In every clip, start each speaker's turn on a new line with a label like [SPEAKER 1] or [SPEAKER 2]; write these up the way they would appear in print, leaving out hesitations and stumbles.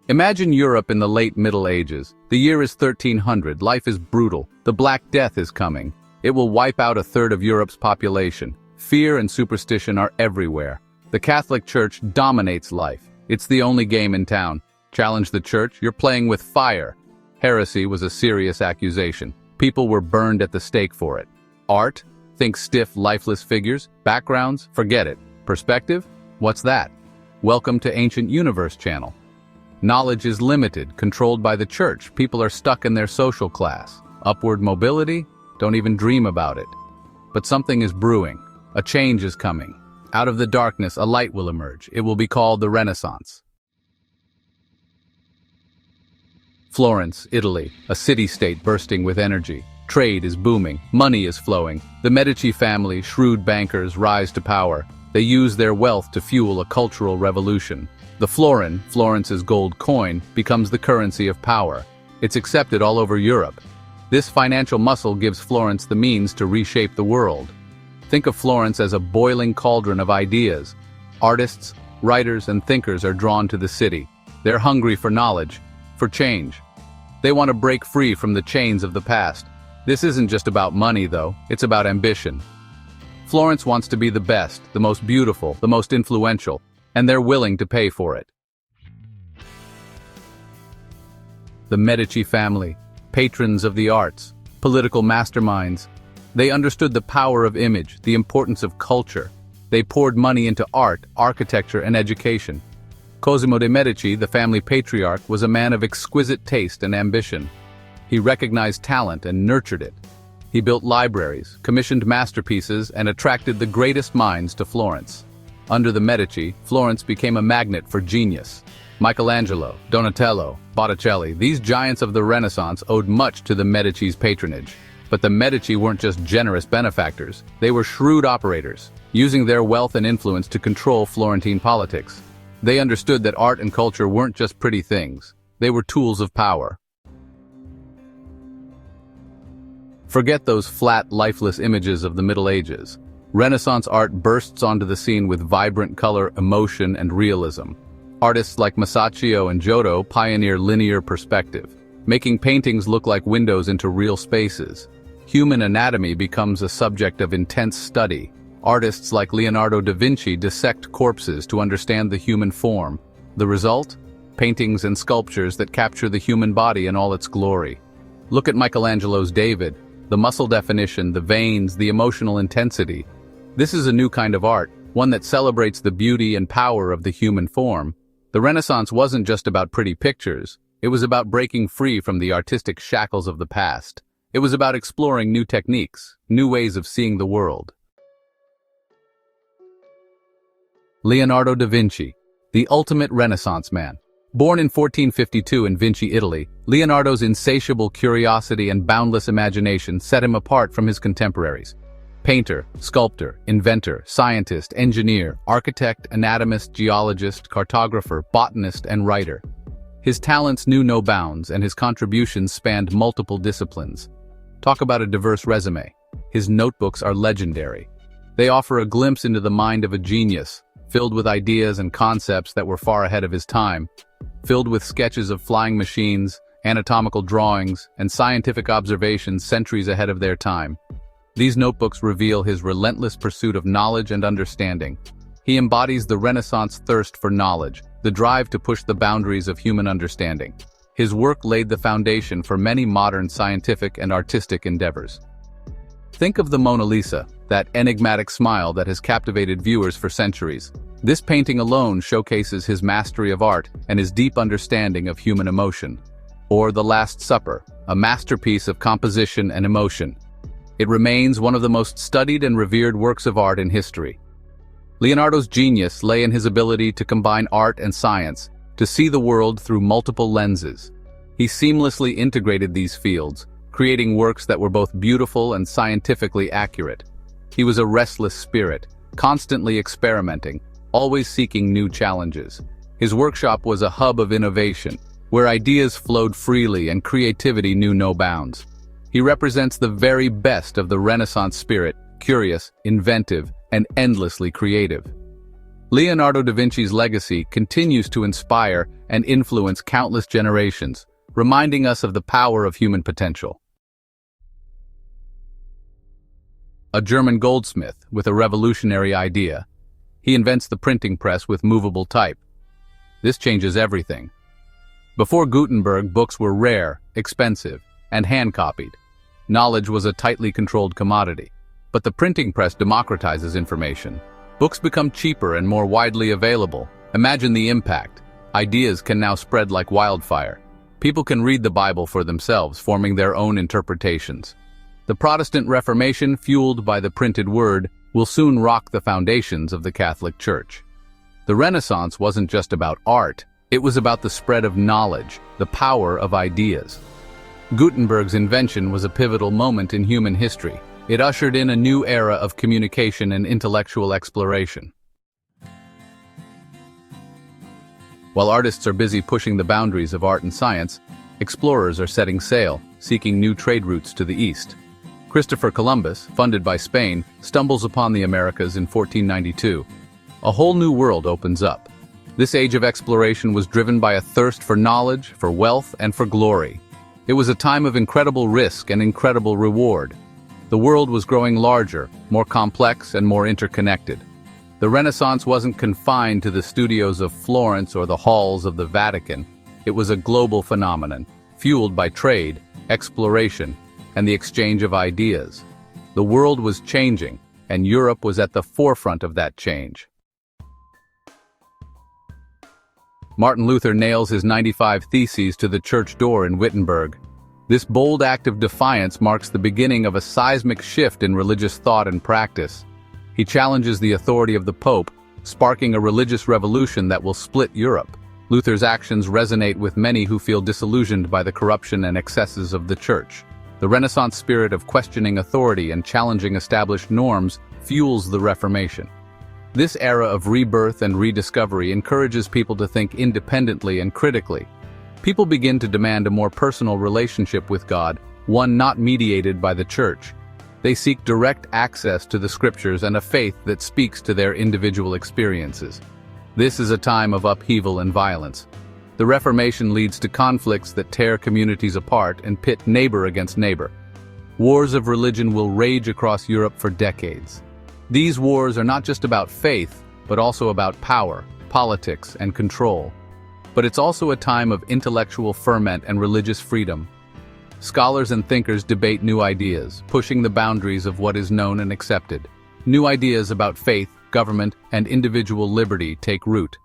[SPEAKER 1] Imagine Europe in the late Middle Ages. The year is 1300, life is brutal, the Black Death is coming. It will wipe out a third of Europe's population. Fear and superstition are everywhere. The Catholic Church dominates life. It's the only game in town. Challenge the church, you're playing with fire. Heresy was a serious accusation. People were burned at the stake for it. Art? Think stiff, lifeless figures. Backgrounds? Forget it. Perspective? What's that? Welcome to Ancient Universe Channel. Knowledge is limited, controlled by the church. People are stuck in their social class. Upward mobility? Don't even dream about it. But something is brewing. A change is coming. Out of the darkness, a light will emerge. It will be called the Renaissance. Florence, Italy, a city-state bursting with energy. Trade is booming. Money is flowing. The Medici family, shrewd bankers, rise to power. They use their wealth to fuel a cultural revolution. The florin, Florence's gold coin, becomes the currency of power. It's accepted all over Europe. This financial muscle gives Florence the means to reshape the world. Think of Florence as a boiling cauldron of ideas. Artists, writers, and thinkers are drawn to the city. They're hungry for knowledge, for change. They want to break free from the chains of the past. This isn't just about money, though. It's about ambition. Florence wants to be the best, the most beautiful, the most influential, and they're willing to pay for it. The Medici family, patrons of the arts, political masterminds. They understood the power of image, the importance of culture. They poured money into art, architecture, and education. Cosimo de' Medici, the family patriarch, was a man of exquisite taste and ambition. He recognized talent and nurtured it. He built libraries, commissioned masterpieces, and attracted the greatest minds to Florence. Under the Medici, Florence became a magnet for genius. Michelangelo, Donatello, Botticelli, these giants of the Renaissance owed much to the Medici's patronage. But the Medici weren't just generous benefactors, they were shrewd operators, using their wealth and influence to control Florentine politics. They understood that art and culture weren't just pretty things, they were tools of power. Forget those flat, lifeless images of the Middle Ages. Renaissance art bursts onto the scene with vibrant color, emotion, and realism. Artists like Masaccio and Giotto pioneer linear perspective, making paintings look like windows into real spaces. Human anatomy becomes a subject of intense study. Artists like Leonardo da Vinci dissect corpses to understand the human form. The result? Paintings and sculptures that capture the human body in all its glory. Look at Michelangelo's David. The muscle definition, the veins, the emotional intensity. This is a new kind of art, one that celebrates the beauty and power of the human form. The Renaissance wasn't just about pretty pictures. It was about breaking free from the artistic shackles of the past. It was about exploring new techniques, new ways of seeing the world. Leonardo da Vinci, the ultimate Renaissance man. Born in 1452 in Vinci, Italy, Leonardo's insatiable curiosity and boundless imagination set him apart from his contemporaries. Painter, sculptor, inventor, scientist, engineer, architect, anatomist, geologist, cartographer, botanist, and writer. His talents knew no bounds, and his contributions spanned multiple disciplines. Talk about a diverse resume. His notebooks are legendary. They offer a glimpse into the mind of a genius, filled with ideas and concepts that were far ahead of his time, filled with sketches of flying machines, anatomical drawings, and scientific observations centuries ahead of their time. These notebooks reveal his relentless pursuit of knowledge and understanding. He embodies the Renaissance thirst for knowledge, the drive to push the boundaries of human understanding. His work laid the foundation for many modern scientific and artistic endeavors. Think of the Mona Lisa, that enigmatic smile that has captivated viewers for centuries. This painting alone showcases his mastery of art and his deep understanding of human emotion. Or The Last Supper, a masterpiece of composition and emotion. It remains one of the most studied and revered works of art in history. Leonardo's genius lay in his ability to combine art and science, to see the world through multiple lenses. He seamlessly integrated these fields, creating works that were both beautiful and scientifically accurate. He was a restless spirit, constantly experimenting, always seeking new challenges. His workshop was a hub of innovation, where ideas flowed freely and creativity knew no bounds. He represents the very best of the Renaissance spirit, curious, inventive, and endlessly creative. Leonardo da Vinci's legacy continues to inspire and influence countless generations, reminding us of the power of human potential. A German goldsmith with a revolutionary idea. He invents the printing press with movable type. This changes everything. Before Gutenberg, books were rare, expensive, and hand-copied. Knowledge was a tightly controlled commodity. But the printing press democratizes information. Books become cheaper and more widely available. Imagine the impact. Ideas can now spread like wildfire. People can read the Bible for themselves, forming their own interpretations. The Protestant Reformation, fueled by the printed word, will soon rock the foundations of the Catholic Church. The Renaissance wasn't just about art, it was about the spread of knowledge, the power of ideas. Gutenberg's invention was a pivotal moment in human history. It ushered in a new era of communication and intellectual exploration. While artists are busy pushing the boundaries of art and science, explorers are setting sail, seeking new trade routes to the east. Christopher Columbus, funded by Spain, stumbles upon the Americas in 1492. A whole new world opens up. This age of exploration was driven by a thirst for knowledge, for wealth, and for glory. It was a time of incredible risk and incredible reward. The world was growing larger, more complex, and more interconnected. The Renaissance wasn't confined to the studios of Florence or the halls of the Vatican. It was a global phenomenon, fueled by trade, exploration, and the exchange of ideas. The world was changing, and Europe was at the forefront of that change. Martin Luther nails his 95 Theses to the church door in Wittenberg. This bold act of defiance marks the beginning of a seismic shift in religious thought and practice. He challenges the authority of the Pope, sparking a religious revolution that will split Europe. Luther's actions resonate with many who feel disillusioned by the corruption and excesses of the Church. The Renaissance spirit of questioning authority and challenging established norms fuels the Reformation. This era of rebirth and rediscovery encourages people to think independently and critically. People begin to demand a more personal relationship with God, one not mediated by the Church. They seek direct access to the Scriptures and a faith that speaks to their individual experiences. This is a time of upheaval and violence. The Reformation leads to conflicts that tear communities apart and pit neighbor against neighbor. Wars of religion will rage across Europe for decades. These wars are not just about faith, but also about power, politics, and control. But it's also a time of intellectual ferment and religious freedom. Scholars and thinkers debate new ideas, pushing the boundaries of what is known and accepted. New ideas about faith, government, and individual liberty take root.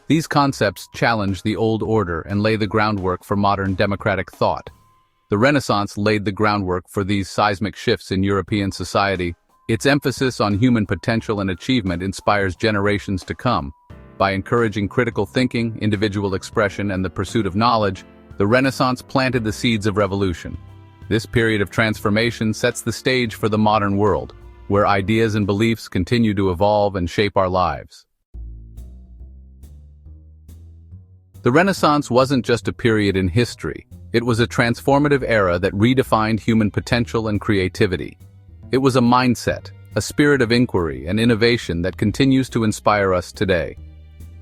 [SPEAKER 1] These concepts challenge the old order and lay the groundwork for modern democratic thought. The Renaissance laid the groundwork for these seismic shifts in European society. Its emphasis on human potential and achievement inspires generations to come. By encouraging critical thinking, individual expression, and the pursuit of knowledge, the Renaissance planted the seeds of revolution. This period of transformation sets the stage for the modern world, where ideas and beliefs continue to evolve and shape our lives. The Renaissance wasn't just a period in history. It was a transformative era that redefined human potential and creativity. It was a mindset, a spirit of inquiry and innovation that continues to inspire us today.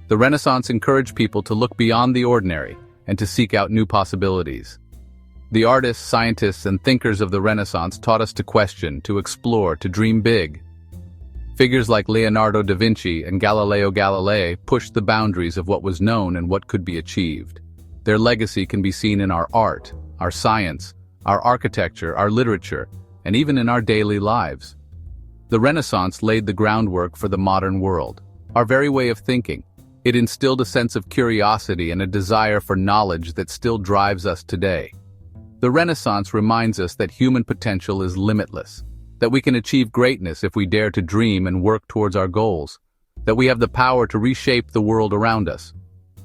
[SPEAKER 1] The Renaissance encouraged people to look beyond the ordinary and to seek out new possibilities. The artists, scientists, and thinkers of the Renaissance taught us to question, to explore, to dream big. Figures like Leonardo da Vinci and Galileo Galilei pushed the boundaries of what was known and what could be achieved. Their legacy can be seen in our art, our science, our architecture, our literature, and even in our daily lives. The Renaissance laid the groundwork for the modern world, our very way of thinking. It instilled a sense of curiosity and a desire for knowledge that still drives us today. The Renaissance reminds us that human potential is limitless, that we can achieve greatness if we dare to dream and work towards our goals, that we have the power to reshape the world around us.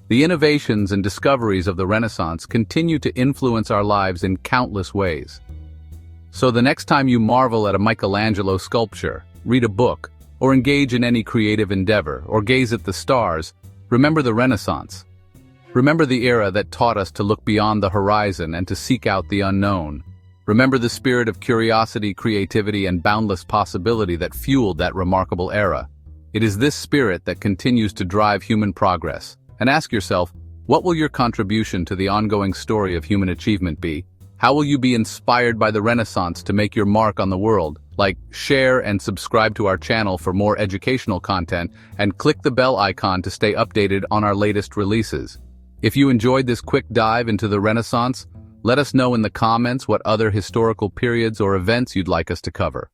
[SPEAKER 1] The innovations and discoveries of the Renaissance continue to influence our lives in countless ways. So the next time you marvel at a Michelangelo sculpture, read a book, or engage in any creative endeavor, or gaze at the stars, remember the Renaissance. Remember the era that taught us to look beyond the horizon and to seek out the unknown. Remember the spirit of curiosity, creativity, and boundless possibility that fueled that remarkable era. It is this spirit that continues to drive human progress. And ask yourself, what will your contribution to the ongoing story of human achievement be? How will you be inspired by the Renaissance to make your mark on the world? Like, share and subscribe to our channel for more educational content, and click the bell icon to stay updated on our latest releases. If you enjoyed this quick dive into the Renaissance, let us know in the comments what other historical periods or events you'd like us to cover.